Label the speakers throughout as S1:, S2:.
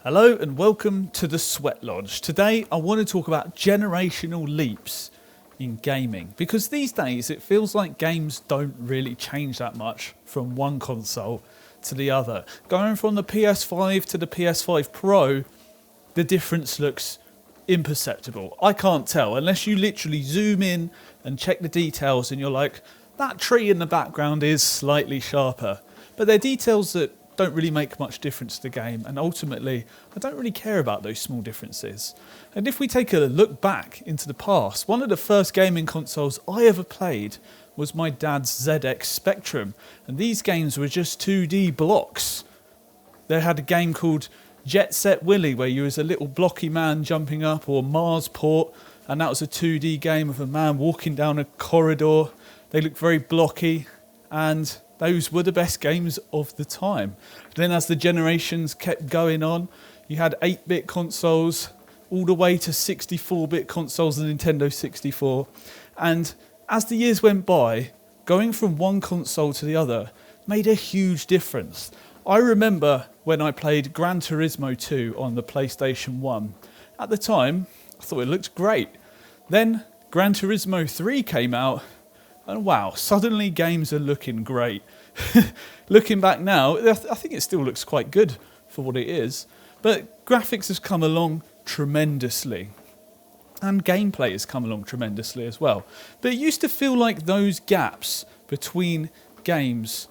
S1: Hello and welcome to the Sweat Lodge. Today I want to talk about generational leaps in gaming, because these days it feels like games don't really change that much from one console to the other. Going from the PS5 to the PS5 Pro, the difference looks imperceptible. I can't tell unless you literally zoom in and check the details and you're like, that tree in the background is slightly sharper. But they're details that don't really make much difference to the game, and ultimately I don't really care about those small differences. And if we take a look back into the past, one of the first gaming consoles I ever played was my dad's ZX Spectrum, and these games were just 2D blocks. They had a game called Jet Set Willy where you was a little blocky man jumping up, or Mars Port, and that was a 2D game of a man walking down a corridor. They looked very blocky, and those were the best games of the time. Then as the generations kept going on, you had 8-bit consoles all the way to 64-bit consoles, the Nintendo 64. And as the years went by, going from one console to the other made a huge difference. I remember when I played Gran Turismo 2 on the PlayStation 1. At the time, I thought it looked great. Then Gran Turismo 3 came out, and wow, suddenly games are looking great. Looking back now, I think it still looks quite good for what it is. But graphics has come along tremendously. And gameplay has come along tremendously as well. But it used to feel like those gaps between games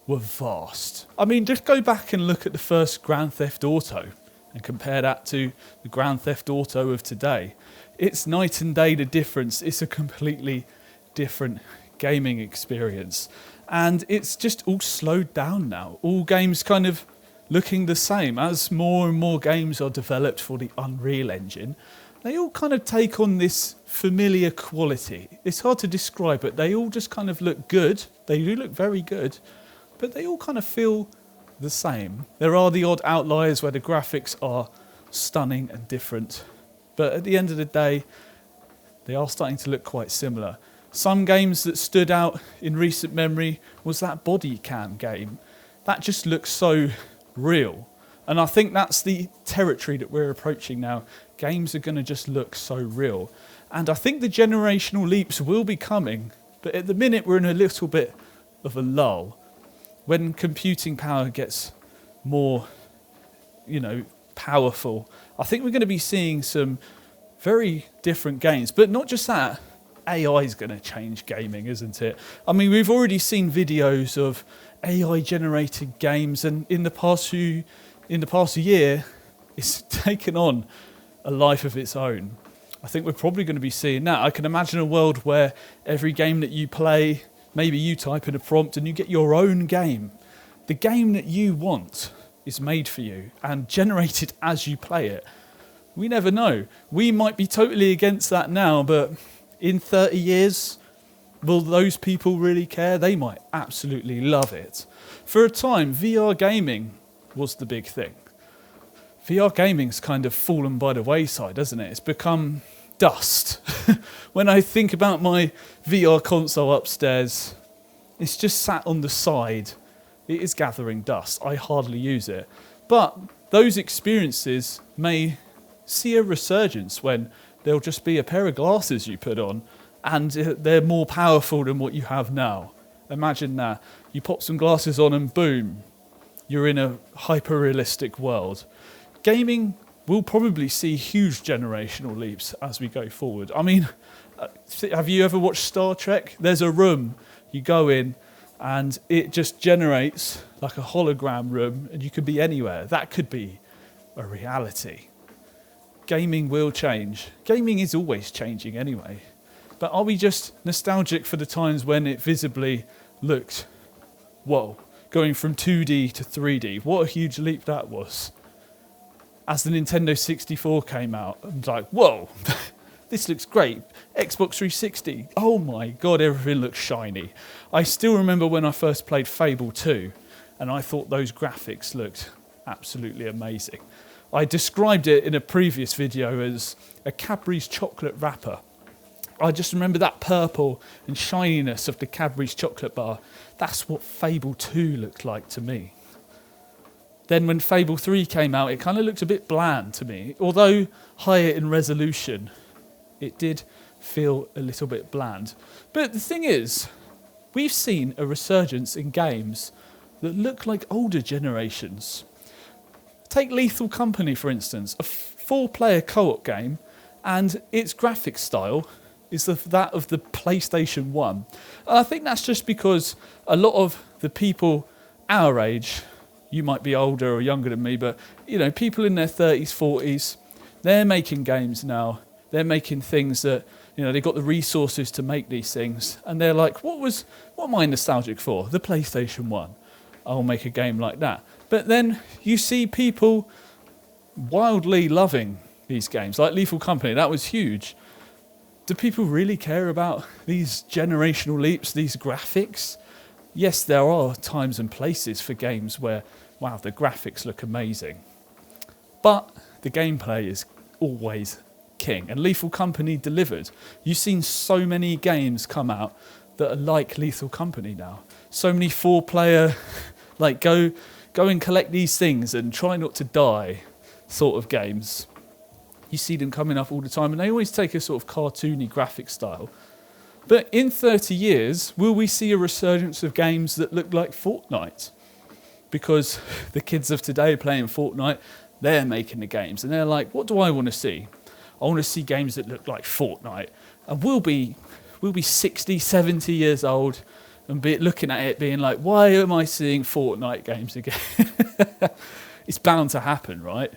S1: were vast. I mean, just go back and look at the first Grand Theft Auto and compare that to the Grand Theft Auto of today. It's night and day the difference. It's a completely different gaming experience, and it's just all slowed down now. All games kind of looking the same. As more and more games are developed for the Unreal Engine, they all kind of take on this familiar quality. It's hard to describe it. They all just kind of look good. They do look very good, but they all kind of feel the same. There are the odd outliers where the graphics are stunning and different, but at the end of the day, they are starting to look quite similar. Some games that stood out in recent memory was that body cam game. That just looks so real. And I think that's the territory that we're approaching now. Games are going to just look so real. And I think the generational leaps will be coming, but at the minute we're in a little bit of a lull. When computing power gets more, powerful, I think we're going to be seeing some very different games. But not just that. AI is going to change gaming, isn't it? I mean, we've already seen videos of AI-generated games, and in the past year, it's taken on a life of its own. I think we're probably going to be seeing that. I can imagine a world where every game that you play, maybe you type in a prompt and you get your own game. The game that you want is made for you and generated as you play it. We never know. We might be totally against that now, but in 30 years, will those people really care? They might absolutely love it. For a time, VR gaming was the big thing. VR gaming's kind of fallen by the wayside, hasn't it? It's become dust. When I think about my VR console upstairs, it's just sat on the side. It is gathering dust. I hardly use it. But those experiences may see a resurgence when there'll just be a pair of glasses you put on, and they're more powerful than what you have now. Imagine that. You pop some glasses on and boom, you're in a hyper-realistic world. Gaming will probably see huge generational leaps as we go forward. I mean, have you ever watched Star Trek? There's a room, you go in, and it just generates like a hologram room, and you could be anywhere. That could be a reality. Gaming will change. Gaming is always changing anyway. But are we just nostalgic for the times when it visibly looked, whoa, going from 2D to 3D? What a huge leap that was. As the Nintendo 64 came out, I was like, whoa, this looks great. Xbox 360, oh my God, everything looks shiny. I still remember when I first played Fable 2, and I thought those graphics looked absolutely amazing. I described it in a previous video as a Cadbury's chocolate wrapper. I just remember that purple and shininess of the Cadbury's chocolate bar. That's what Fable 2 looked like to me. Then when Fable 3 came out, it kind of looked a bit bland to me. Although higher in resolution, it did feel a little bit bland. But the thing is, we've seen a resurgence in games that look like older generations. Take Lethal Company, for instance, a 4-player co-op game, and its graphics style is that of the PlayStation 1. And I think that's just because a lot of the people our age, you might be older or younger than me, but people in their 30s, 40s, they're making games now. They're making things that, they've got the resources to make these things. And they're like, what am I nostalgic for? The PlayStation 1. I'll make a game like that. But then you see people wildly loving these games, like Lethal Company. That was huge. Do people really care about these generational leaps, these graphics? Yes, there are times and places for games where, wow, the graphics look amazing. But the gameplay is always king. And Lethal Company delivered. You've seen so many games come out that are like Lethal Company now. So many 4-player, like go and collect these things and try not to die sort of games. You see them coming up all the time, and they always take a sort of cartoony graphic style. But in 30 years, will we see a resurgence of games that look like Fortnite? Because the kids of today are playing Fortnite, they're making the games, and they're like, what do I want to see? I want to see games that look like Fortnite. And we'll be 60, 70 years old and be looking at it being like, why am I seeing Fortnite games again? It's bound to happen, right?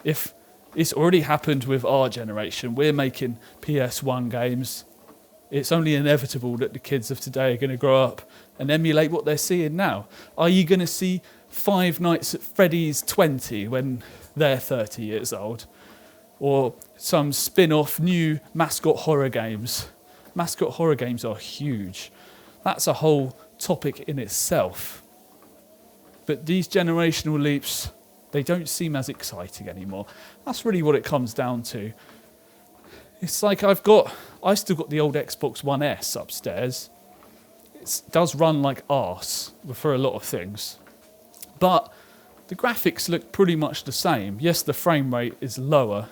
S1: If it's already happened with our generation, we're making PS1 games. It's only inevitable that the kids of today are going to grow up and emulate what they're seeing now. Are you going to see Five Nights at Freddy's 20 when they're 30 years old? Or some spin-off new mascot horror games? Mascot horror games are huge. That's a whole topic in itself. But these generational leaps, they don't seem as exciting anymore. That's really what it comes down to. It's like I still got the old Xbox One S upstairs. It does run like arse for a lot of things. But the graphics look pretty much the same. Yes, the frame rate is lower.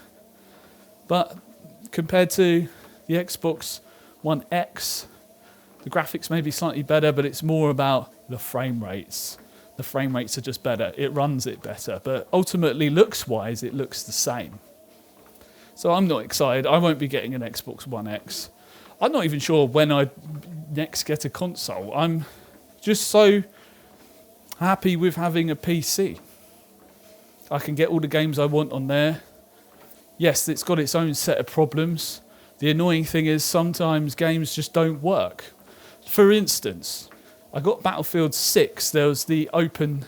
S1: But compared to the Xbox One X, the graphics may be slightly better, but it's more about the frame rates. The frame rates are just better. It runs it better. But ultimately, looks-wise, it looks the same. So I'm not excited. I won't be getting an Xbox One X. I'm not even sure when I next get a console. I'm just so happy with having a PC. I can get all the games I want on there. Yes, it's got its own set of problems. The annoying thing is sometimes games just don't work. For instance, I got Battlefield 6. There was the open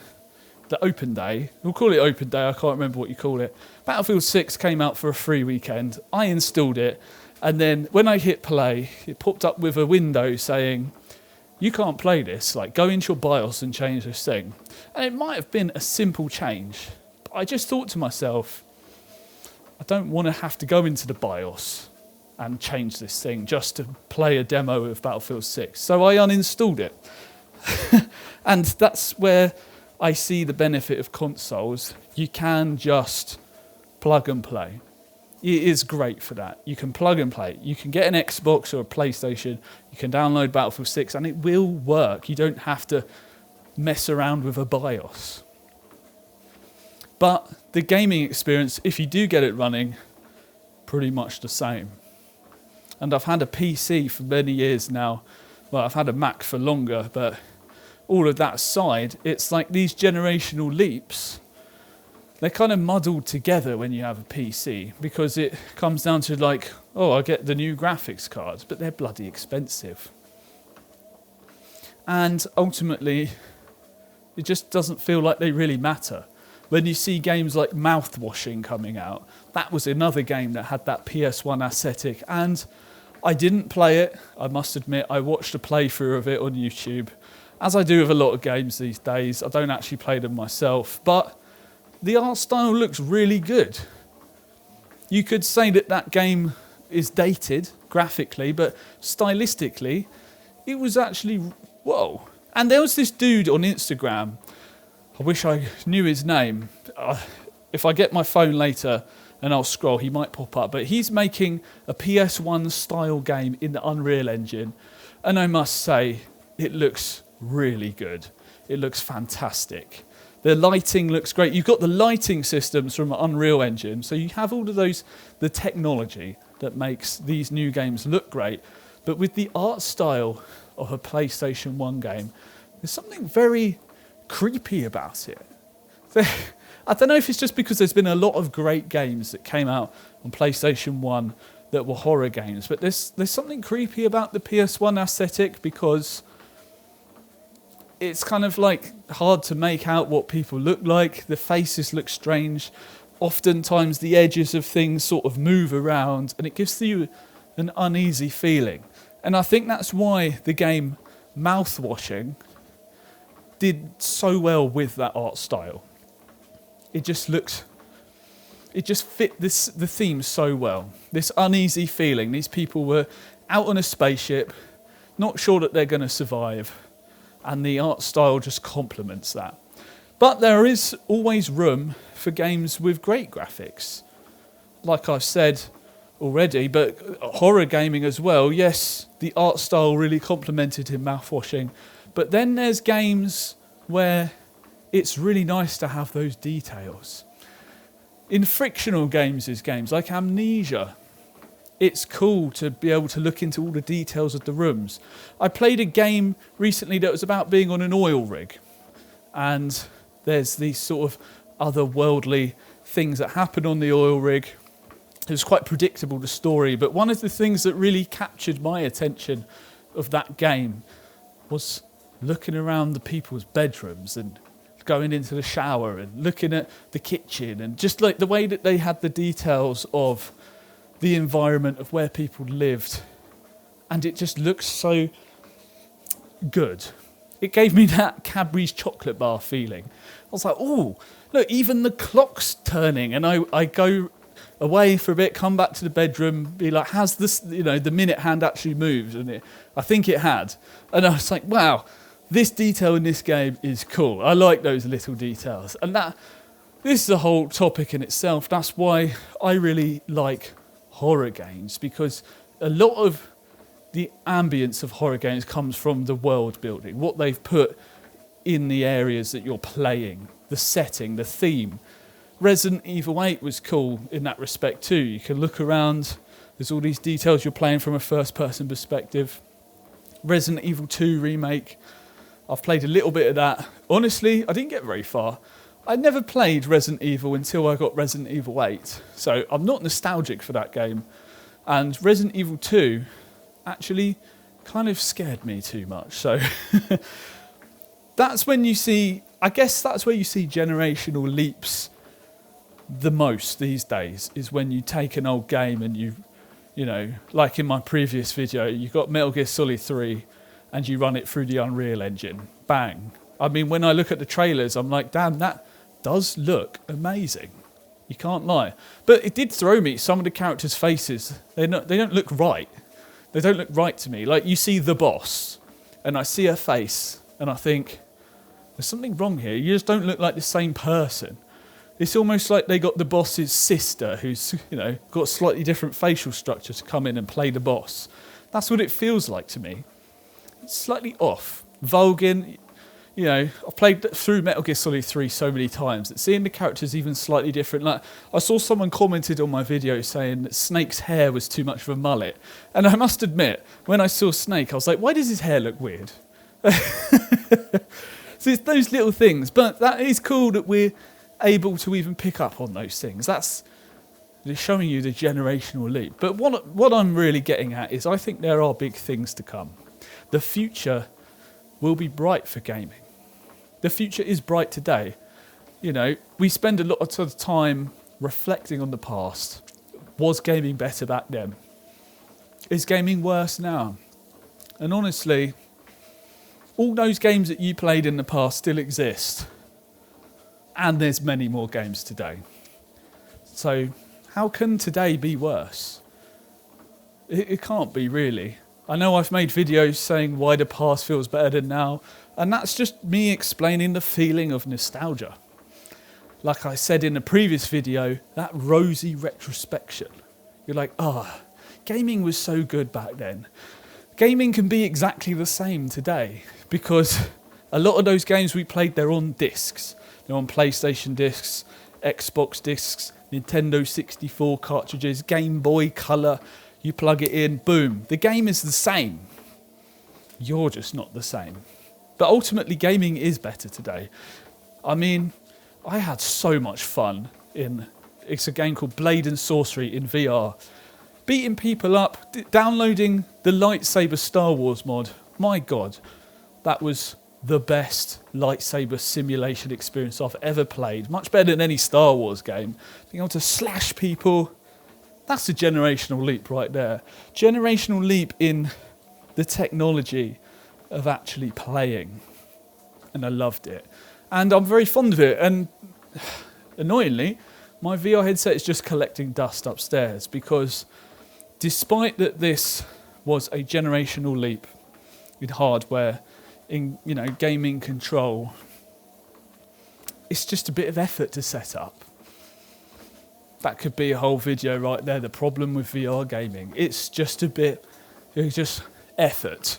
S1: day. We'll call it open day. I can't remember what you call it. Battlefield 6 came out for a free weekend. I installed it. And then when I hit play, it popped up with a window saying, you can't play this. Like, go into your BIOS and change this thing. And it might have been a simple change. But I just thought to myself, I don't want to have to go into the BIOS and change this thing just to play a demo of Battlefield 6. So I uninstalled it. And that's where I see the benefit of consoles. You can just plug and play. It is great for that. You can plug and play. You can get an Xbox or a PlayStation. You can download Battlefield 6 and it will work. You don't have to mess around with a BIOS. But the gaming experience, if you do get it running, pretty much the same. And I've had a PC for many years now. Well, I've had a Mac for longer, but all of that aside, it's like these generational leaps, they're kind of muddled together when you have a PC because it comes down to like, oh, I get the new graphics cards, but they're bloody expensive. And ultimately, it just doesn't feel like they really matter. When you see games like Mouthwashing coming out, that was another game that had that PS1 aesthetic, and I didn't play it, I must admit. I watched a playthrough of it on YouTube, as I do with a lot of games these days. I don't actually play them myself, but the art style looks really good. You could say that that game is dated graphically, but stylistically, it was actually, whoa. And there was this dude on Instagram, I wish I knew his name. If I get my phone later and I'll scroll, he might pop up. But he's making a PS1 style game in the Unreal Engine. And I must say, it looks really good. It looks fantastic. The lighting looks great. You've got the lighting systems from Unreal Engine. So you have all of those, the technology that makes these new games look great. But with the art style of a PlayStation 1 game, there's something very creepy about it. I don't know if it's just because there's been a lot of great games that came out on PlayStation 1 that were horror games, but there's something creepy about the PS1 aesthetic because it's kind of like hard to make out what people look like. The faces look strange. Oftentimes the edges of things sort of move around and it gives you an uneasy feeling. And I think that's why the game Mouthwashing did so well with that art style. It just fit the theme so well. This uneasy feeling. These people were out on a spaceship, not sure that they're going to survive, and the art style just complements that. But there is always room for games with great graphics. Like I've said already, but horror gaming as well. Yes, the art style really complemented in Mouthwashing, but then there's games where it's really nice to have those details. In fictional games like Amnesia, it's cool to be able to look into all the details of the rooms. I played a game recently that was about being on an oil rig, and there's these sort of otherworldly things that happen on the oil rig. It was quite predictable, the story, but one of the things that really captured my attention of that game was looking around the people's bedrooms and going into the shower and looking at the kitchen and just like the way that they had the details of the environment of where people lived. And it just looks so good. It gave me that Cadbury's chocolate bar feeling. I was like, oh, look, even the clock's turning. And I go away for a bit, come back to the bedroom, be like, has this, the minute hand actually moved? And I think it had. And I was like, wow, this detail in this game is cool. I like those little details. And this is a whole topic in itself. That's why I really like horror games, because a lot of the ambience of horror games comes from the world building, what they've put in the areas that you're playing, the setting, the theme. Resident Evil 8 was cool in that respect too. You can look around, there's all these details, you're playing from a first-person perspective. Resident Evil 2 remake, I've played a little bit of that. Honestly, I didn't get very far. I never played Resident Evil until I got Resident Evil 8, so I'm not nostalgic for that game. And Resident Evil 2 actually kind of scared me too much. So that's when you see, I guess that's where you see generational leaps the most these days, is when you take an old game and you like in my previous video, you got Metal Gear Solid 3 and you run it through the Unreal Engine. Bang. I mean, when I look at the trailers, I'm like, damn, that does look amazing. You can't lie. But it did throw me, some of the characters' faces, they don't look right. They don't look right to me. Like, you see the boss, and I see her face, and I think, there's something wrong here. You just don't look like the same person. It's almost like they got the boss's sister, who's, got a slightly different facial structure, to come in and play the boss. That's what it feels like to me. It's slightly off. Vulcan, I've played through Metal Gear Solid 3 so many times that seeing the characters even slightly different. Like, I saw someone commented on my video saying that Snake's hair was too much of a mullet. And I must admit, when I saw Snake, I was like, why does his hair look weird? So it's those little things. But that is cool that we're able to even pick up on those things. That's showing you the generational leap. But what I'm really getting at is I think there are big things to come. The future will be bright for gaming. The future is bright today. We spend a lot of time reflecting on the past. Was gaming better back then? Is gaming worse now? And honestly, all those games that you played in the past still exist. And there's many more games today. So how can today be worse? It can't be, really. I know I've made videos saying why the past feels better than now, and that's just me explaining the feeling of nostalgia. Like I said in the previous video, that rosy retrospection. You're like, gaming was so good back then. Gaming can be exactly the same today, because a lot of those games we played, they're on discs. They're on PlayStation discs, Xbox discs, Nintendo 64 cartridges, Game Boy Color. You plug it in, boom. The game is the same. You're just not the same. But ultimately, gaming is better today. I mean, I had so much fun it's a game called Blade and Sorcery in VR. Beating people up, downloading the lightsaber Star Wars mod. My God, that was the best lightsaber simulation experience I've ever played. Much better than any Star Wars game. Being able to slash people, that's a generational leap right there. Generational leap in the technology of actually playing. And I loved it. And I'm very fond of it. And annoyingly, my VR headset is just collecting dust upstairs, because despite that this was a generational leap in hardware, in gaming control, it's just a bit of effort to set up. That could be a whole video right there, the problem with VR gaming. It's just effort.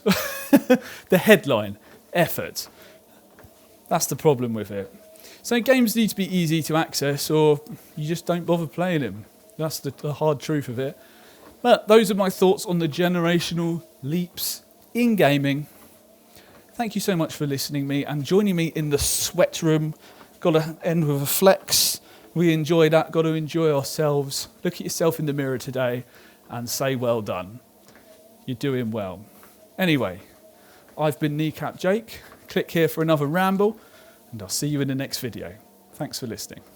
S1: The headline, effort. That's the problem with it. So games need to be easy to access, or you just don't bother playing them. That's the hard truth of it. But those are my thoughts on the generational leaps in gaming. Thank you so much for listening to me and joining me in the sweat room. Got to end with a flex. We enjoy that. Got to enjoy ourselves. Look at yourself in the mirror today and say well done. You're doing well. Anyway, I've been Kneecap Jake. Click here for another ramble, and I'll see you in the next video. Thanks for listening.